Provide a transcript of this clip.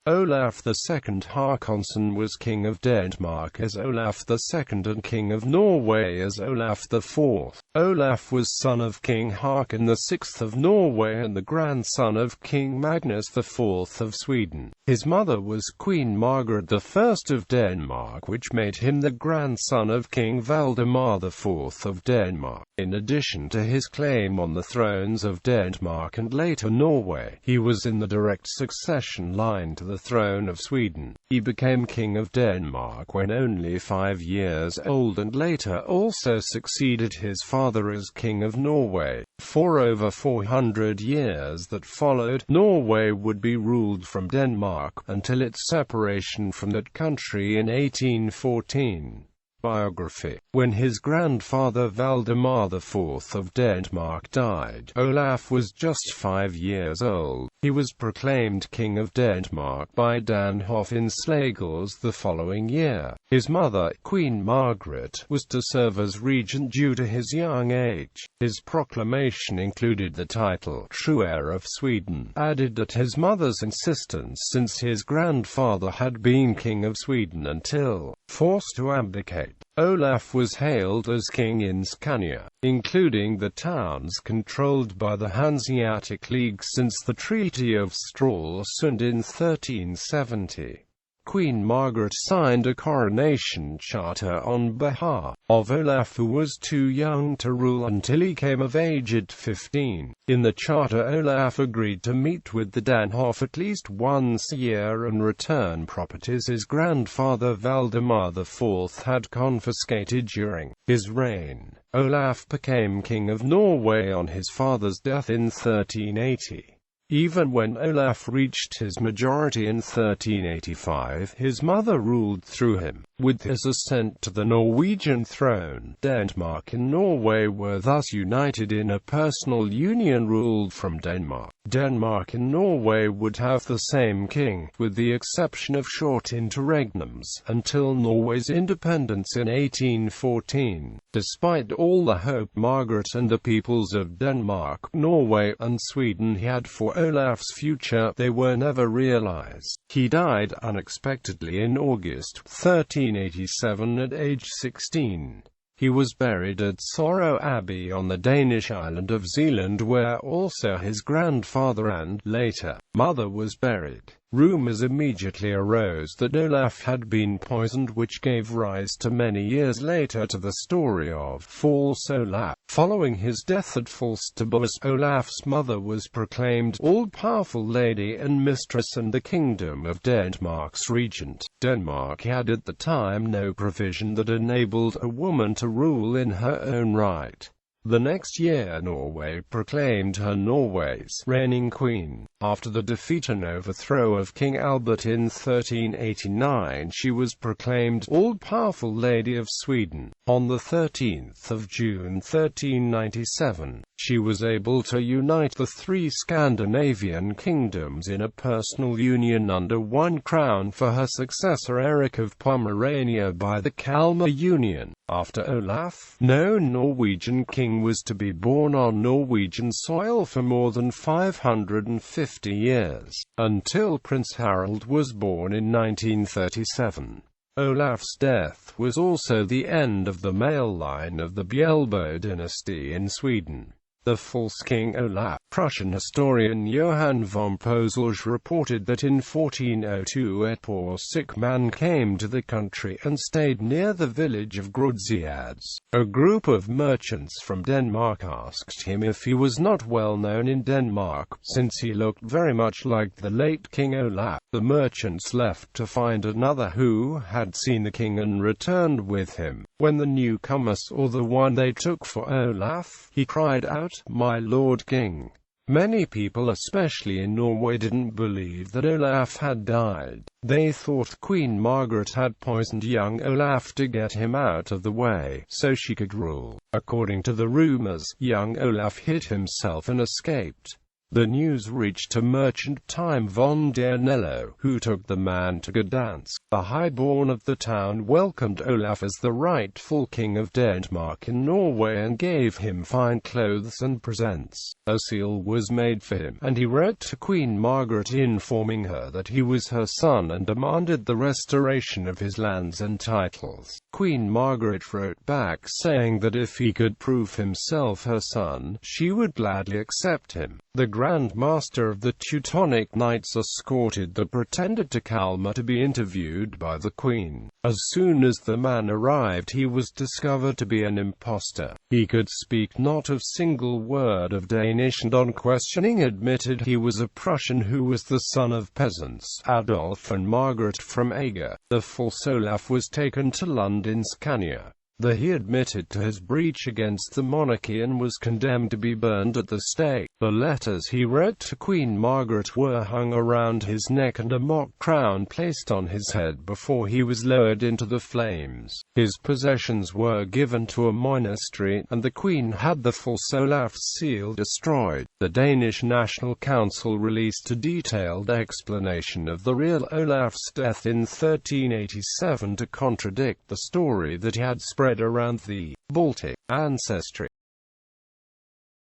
Olaf II Haakonsson was King of Denmark as Olaf II and King of Norway as Olaf IV. Olaf was son of King Haakon VI of Norway and the grandson of King Magnus IV of Sweden. His mother was Queen Margaret I of Denmark, which made him the grandson of King Valdemar IV of Denmark. In addition to his claim on the thrones of Denmark and later Norway, he was in the direct succession line to the throne of Sweden. He became King of Denmark when only 5 years old and later also succeeded his father as King of Norway. For over 400 years that followed, Norway would be ruled from Denmark, until its separation from that country in 1814. Biography. When his grandfather Valdemar IV of Denmark died, Olaf was just 5 years old. He was proclaimed King of Denmark by Danhof in Slagelse the following year. His mother, Queen Margaret, was to serve as regent due to his young age. His proclamation included the title, True Heir of Sweden, added at his mother's insistence since his grandfather had been King of Sweden until forced to abdicate. Olaf was hailed as king in Scania, including the towns controlled by the Hanseatic League since the Treaty of Stralsund in 1370. Queen Margaret signed a coronation charter on behalf of Olaf, who was too young to rule until he came of age at 15. In the charter, Olaf agreed to meet with the Danhof at least once a year and return properties his grandfather Valdemar IV had confiscated during his reign. Olaf became King of Norway on his father's death in 1380. Even when Olaf reached his majority in 1385, his mother ruled through him. With his ascent to the Norwegian throne, Denmark and Norway were thus united in a personal union ruled from Denmark. Denmark and Norway would have the same king, with the exception of short interregnums, until Norway's independence in 1814. Despite all the hope Margaret and the peoples of Denmark, Norway, and Sweden had for Olaf's future, they were never realized. He died unexpectedly in August 1387 at age 16. He was buried at Sorrow Abbey on the Danish island of Zealand, where also his grandfather and, later, mother was buried. Rumors immediately arose that Olaf had been poisoned, which gave rise to many years later to the story of False Olaf. Following his death at Falsterbo, Olaf's mother was proclaimed all-powerful lady and mistress and the Kingdom of Denmark's regent. Denmark had at the time no provision that enabled a woman to rule in her own right. The next year Norway proclaimed her Norway's reigning queen. After the defeat and overthrow of King Albert in 1389, she was proclaimed all-powerful Lady of Sweden. On the 13th of June 1397, she was able to unite the 3 Scandinavian kingdoms in a personal union under one crown for her successor Eric of Pomerania by the Kalmar Union. After Olaf, no Norwegian king was to be born on Norwegian soil for more than 550 years, until Prince Harald was born in 1937. Olaf's death was also the end of the male line of the Bjälbo dynasty in Sweden. The false King Olaf. Prussian historian Johan van Antwerpen reported that in 1402 a poor sick man came to the country and stayed near the village of Grudsiads. A group of merchants from Denmark asked him if he was not well known in Denmark, since he looked very much like the late King Olaf. The merchants left to find another who had seen the king and returned with him. When the newcomer saw the one they took for Olaf, he cried out, "My Lord King." Many people, especially in Norway, didn't believe that Olaf had died. They thought Queen Margaret had poisoned young Olaf to get him out of the way, so she could rule. According to the rumors, young Olaf hit himself and escaped. The news reached a merchant Time von der Nello, who took the man to Gdansk. The highborn of the town welcomed Olaf as the rightful king of Denmark in Norway and gave him fine clothes and presents. A seal was made for him, and he wrote to Queen Margaret informing her that he was her son and demanded the restoration of his lands and titles. Queen Margaret wrote back saying that if he could prove himself her son, she would gladly accept him. The Grand Master of the Teutonic Knights escorted the pretender to Kalmar to be interviewed by the Queen. As soon as the man arrived, he was discovered to be an impostor. He could speak not a single word of Danish and on questioning admitted he was a Prussian who was the son of peasants, Adolf and Margaret from Aga. The false Olaf was taken to London Scania. There he admitted to his breach against the monarchy and was condemned to be burned at the stake. The letters he wrote to Queen Margaret were hung around his neck and a mock crown placed on his head before he was lowered into the flames. His possessions were given to a monastery, and the Queen had the false Olaf's seal destroyed. The Danish National Council released a detailed explanation of the real Olaf's death in 1387 to contradict the story that he had spread around the Baltic ancestry.